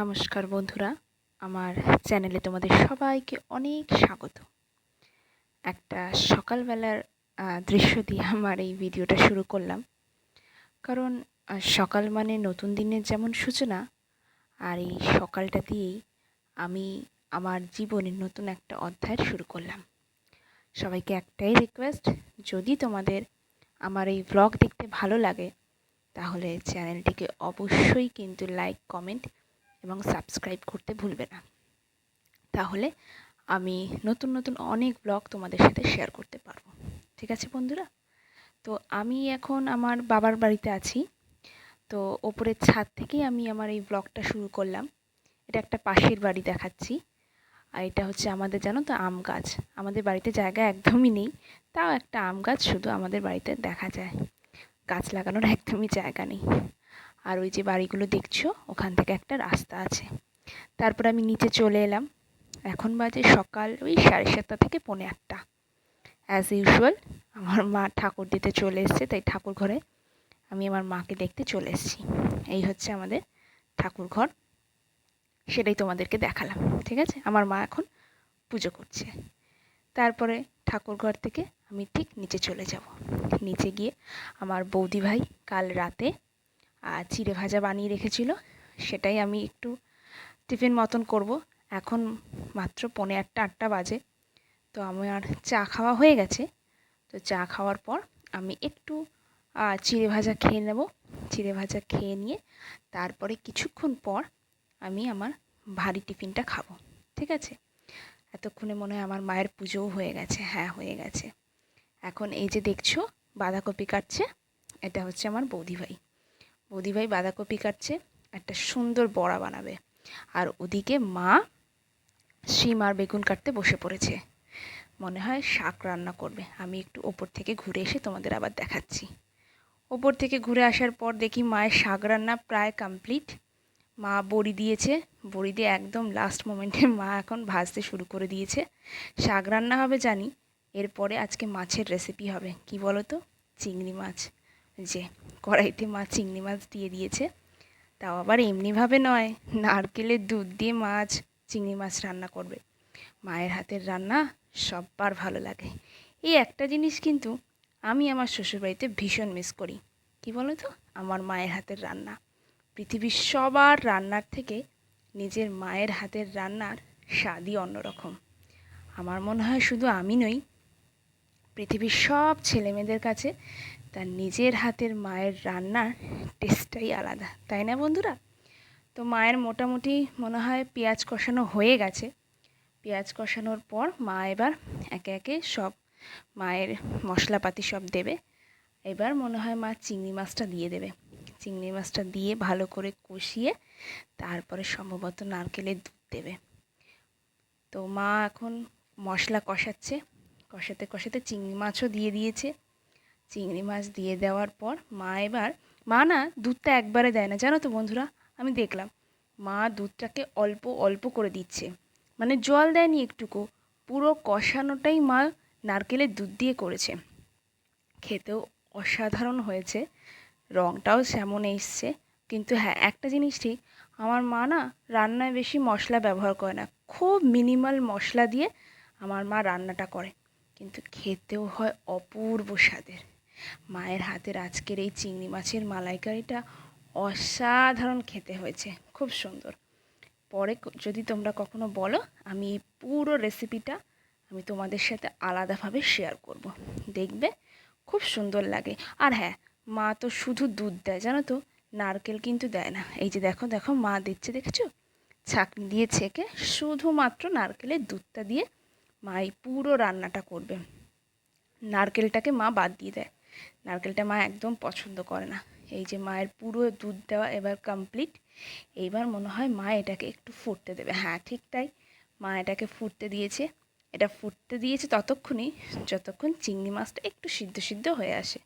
নমস্কার বন্ধুরা, আমার চ্যানেলে তোমাদের সবাইকে অনেক স্বাগত। একটা সকালবেলার দৃশ্য দিয়ে আমার এই ভিডিওটা শুরু করলাম। কারণ সকাল মানে নতুন দিনের যেমন সূচনা, আর এই সকালটা দিয়েই আমি আমার জীবনের নতুন একটা অধ্যায় শুরু করলাম। সবাইকে একটাই রিকোয়েস্ট, যদি তোমাদের আমার এই ব্লগ দেখতে ভালো লাগে তাহলে চ্যানেলটিকে অবশ্যই কিন্তু লাইক, কমেন্ট এবং সাবস্ক্রাইব করতে ভুলবে না। তাহলে আমি নতুন নতুন অনেক ব্লগ তোমাদের সাথে শেয়ার করতে পারবো। ঠিক আছে বন্ধুরা? তো আমি এখন আমার বাবার বাড়িতে আছি। তো ওপরের ছাদ থেকেই আমি আমার এই ব্লগটা শুরু করলাম। এটা একটা পাশের বাড়ি দেখাচ্ছি। আর এটা হচ্ছে আমাদের, জানো তো, আম গাছ। আমাদের বাড়িতে জায়গা একদমই নেই, তাও একটা আম গাছ শুধু আমাদের বাড়িতে দেখা যায়। গাছ লাগানোর একদমই জায়গা নেই। আর ওই যে বাড়িগুলো দেখছো, ওখান থেকে একটা রাস্তা আছে। তারপর আমি নিচে চলে এলাম। এখন বাজে সকাল ওই 7:30 থেকে 8:45। অ্যাজ ইউজুয়াল আমার মা ঠাকুর দিতে চলে এসছে, তাই ঠাকুর ঘরে আমি আমার মাকে দেখতে চলে এসেছি। এই হচ্ছে আমাদের ঠাকুর ঘর, সেটাই তোমাদেরকে দেখালাম। ঠিক আছে, আমার মা এখন পুজো করছে। তারপরে ঠাকুর ঘর থেকে আমি ঠিক নিচে চলে যাব। নিচে গিয়ে আমার বৌদি ভাই কাল রাতে চিড়ে ভাজা বানিয়ে রেখেছিল, সেটাই আমি একটু টিফিন মতন করব। এখন মাত্র 7:45-8টা বাজে। তো আমার চা খাওয়া হয়ে গেছে। তো চা খাওয়ার পর আমি একটু চিড়ে ভাজা খেয়ে নেব। চিড়ে ভাজা খেয়ে নিয়ে তারপরে কিছুক্ষণ পর আমি আমার ভারী টিফিনটা খাবো। ঠিক আছে? এতক্ষণে মনে হয় আমার মায়ের পুজোও হয়ে গেছে। হ্যাঁ, হয়ে গেছে। এখন এই যে দেখছো বাঁধাকপি কাটছে, এটা হচ্ছে আমার বৌদিভাই। বৌদিভাই বাঁধাকপি কাটছে, একটা সুন্দর বড়া বানাবে। আর ওদিকে মা শিম আর বেগুন কাটতে বসে পড়েছে। মনে হয় শাক রান্না করবে। আমি একটু ওপর থেকে ঘুরে এসে তোমাদের আবার দেখাচ্ছি। ওপর থেকে ঘুরে আসার পর দেখি মায়ের শাক রান্না প্রায় কমপ্লিট। মা বড়ি দিয়েছে, বড়ি দিয়ে একদম লাস্ট মোমেন্টে মা এখন ভাজতে শুরু করে দিয়েছে। শাক রান্না হবে জানি, এরপরে আজকে মাছের রেসিপি হবে। কি বলো তো? চিংড়ি মাছ। যে কড়াইতে মা চিংড়ি মাছ দিয়ে দিয়েছে, তাও আবার এমনিভাবে নয়, নারকেলের দুধ দিয়ে মাছ, চিংড়ি মাছ রান্না করবে। মায়ের হাতের রান্না সব্বার ভালো লাগে। এই একটা জিনিস কিন্তু আমি আমার শ্বশুরবাড়িতে ভীষণ মিস করি। কি বলো তো? আমার মায়ের হাতের রান্না। পৃথিবীর সবার রান্নার থেকে নিজের মায়ের হাতের রান্নার স্বাদই অন্যরকম। আমার মনে হয় শুধু আমি নই, পৃথিবীর সব ছেলেমেয়েদের কাছে তার নিজের হাতের মায়ের রান্নার টেস্টটাই আলাদা, তাই না বন্ধুরা? তো মায়ের মোটামুটি মনে হয় পেঁয়াজ কষানো হয়ে গেছে। পেঁয়াজ কষানোর পর মা এবার একে একে সব মায়ের মশলাপাতি সব দেবে। এবার মনে হয় মা চিংড়ি মাছটা দিয়ে দেবে। চিংড়ি মাছটা দিয়ে ভালো করে কষিয়ে তারপরে সম্ভবত নারকেলের দুধ দেবে। তো মা এখন মশলা কষাচ্ছে, কষাতে কষাতে চিংড়ি মাছও দিয়ে দিয়েছে। চিংড়ি মাছ দিয়ে দেওয়ার পর মা না দুধটা একবারে দেয় না, জানো তো বন্ধুরা? আমি দেখলাম মা দুধটাকে অল্প অল্প করে দিচ্ছে, মানে জল দেয়নি একটুকু। পুরো কষানোটাই মা নারকেলের দুধ দিয়ে করেছে। খেতেও অসাধারণ হয়েছে, রঙটাও যেমন এসছে। কিন্তু হ্যাঁ, একটা জিনিস ঠিক, আমার মা না রান্নায় বেশি মশলা ব্যবহার করে না, খুব মিনিমাল মশলা দিয়ে আমার মা রান্নাটা করে, কিন্তু খেতেও হয় অপূর্ব স্বাদের। মায়ের হাতের আজকের এই চিংড়ি মাছের মালাইকারিটা অসাধারণ খেতে হয়েছে, খুব সুন্দর। পরে যদি তোমরা কখনো বলো, আমি এই পুরো রেসিপিটা আমি তোমাদের সাথে আলাদাভাবে শেয়ার করব, দেখবে খুব সুন্দর লাগে। আর হ্যাঁ, মা তো শুধু দুধ দেয়, জানো তো, নারকেল কিন্তু দেয় না। এই যে দেখো দেখো মা দিচ্ছে, দেখেছো? ছাঁকনি দিয়ে ছেঁকে শুধুমাত্র নারকেলের দুধটা দিয়ে মা এই পুরো রান্নাটা করবে। নারকেলটাকে মা বাদ দিয়ে দেয়, নারকেলটা মা একদম পছন্দ করে না। এই যে মায়ের পুরো দুধ দেওয়া এবার কমপ্লিট। এইবার মনে হয় মা এটাকে একটু ফুটতে দেবে। হ্যাঁ, ঠিক তাই, মা এটাকে ফুটতে দিয়েছে। এটা ফুটতে দিয়েছে ততক্ষণই যতক্ষণ চিংড়ি মাছটা একটু সিদ্ধ সিদ্ধ হয়ে আসে।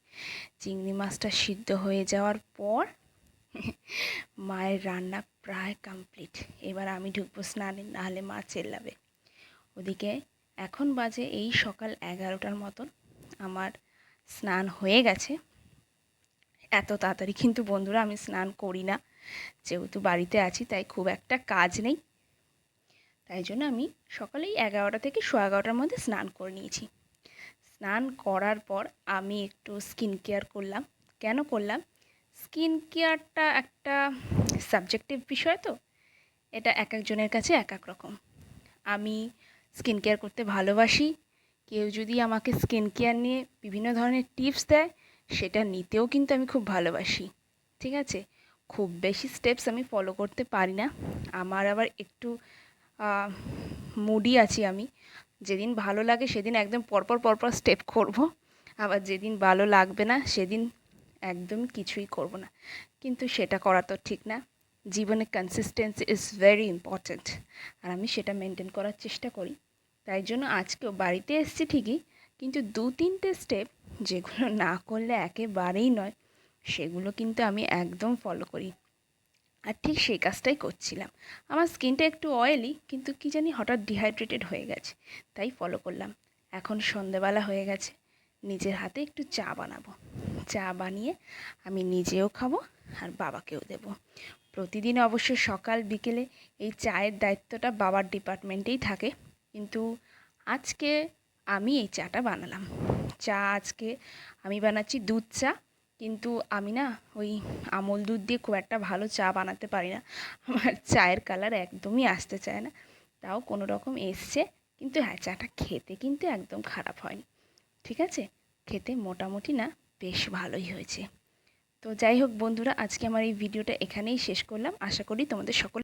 চিংড়ি মাছটা সিদ্ধ হয়ে যাওয়ার পর মায়ের রান্না প্রায় কমপ্লিট। এবার আমি ঢুকবো স্নানে, নাহলে মা চেল্লাবে। ওদিকে এখন বাজে এই সকাল 11টার মতন। আমার স্নান হয়ে গেছে। এত তাড়াতাড়ি কিন্তু বন্ধুরা আমি স্নান করি না, যেহেতু বাড়িতে আছি তাই খুব একটা কাজ নেই, তাই জন্য আমি সকালেই 11টা থেকে 11:15টার মধ্যে স্নান করে নিয়েছি। স্নান করার পর আমি একটু স্কিন কেয়ার করলাম। কেন করলাম? স্কিন কেয়ারটা একটা সাবজেক্টিভ বিষয় তো, এটা এক একজনের কাছে এক এক রকম। আমি স্কিন কেয়ার করতে ভালোবাসি। কেউ যদি আমাকে স্কিন কেয়ার নিয়ে বিভিন্ন ধরনের টিপস দেয়, সেটা নিতেও কিন্তু আমি খুব ভালোবাসি। ঠিক আছে? খুব বেশি স্টেপস আমি ফলো করতে পারি না। আমার আবার একটু মুডি আছি আমি। যেদিন ভালো লাগে সেদিন একদম পরপর স্টেপ করব, আবার যেদিন ভালো লাগবে না সেদিন একদম কিছুই করব না। কিন্তু সেটা করা তো ঠিক না। জীবনে কনসিস্টেন্সি ইজ ভেরি ইম্পর্ট্যান্ট, আর আমি সেটা মেনটেন করার চেষ্টা করি। তাই জন্য আজকেও বাড়িতে এসেছি ঠিকই, কিন্তু 2-3টে স্টেপ যেগুলো না করলে একেবারেই নয়, সেগুলো কিন্তু আমি একদম ফলো করি। আর ঠিক সেই কাজটাই করছিলাম। আমার স্কিনটা একটু অয়েলি, কিন্তু কী জানি হঠাৎ ডিহাইড্রেটেড হয়ে গেছে, তাই ফলো করলাম। এখন সন্ধেবেলা হয়ে গেছে, নিজের হাতে একটু চা বানাবো। চা বানিয়ে আমি নিজেও খাবো আর বাবাকেও দেবো। প্রতিদিন অবশ্য সকাল বিকেলে এই চায়ের দায়িত্বটা বাবার ডিপার্টমেন্টেই থাকে, কিন্তু আজকে আমি এই চাটা বানালাম। চা আজকে আমি বানাচ্ছি দুধ চা, কিন্তু আমি না ওই আমল দুধ দিয়ে খুব একটা ভালো চা বানাতে পারি না। আমার চায়ের কালার একদমই আসতে চায় না, তাও কোনো রকম এসছে। কিন্তু হ্যাঁ, চাটা খেতে কিন্তু একদম খারাপ হয়নি। ঠিক আছে? খেতে মোটামুটি না বেশ ভালোই হয়েছে। তো যাই হোক বন্ধুরা, আজকে আমার এই ভিডিওটা এখানেই শেষ করলাম। আশা করি তোমাদের সকল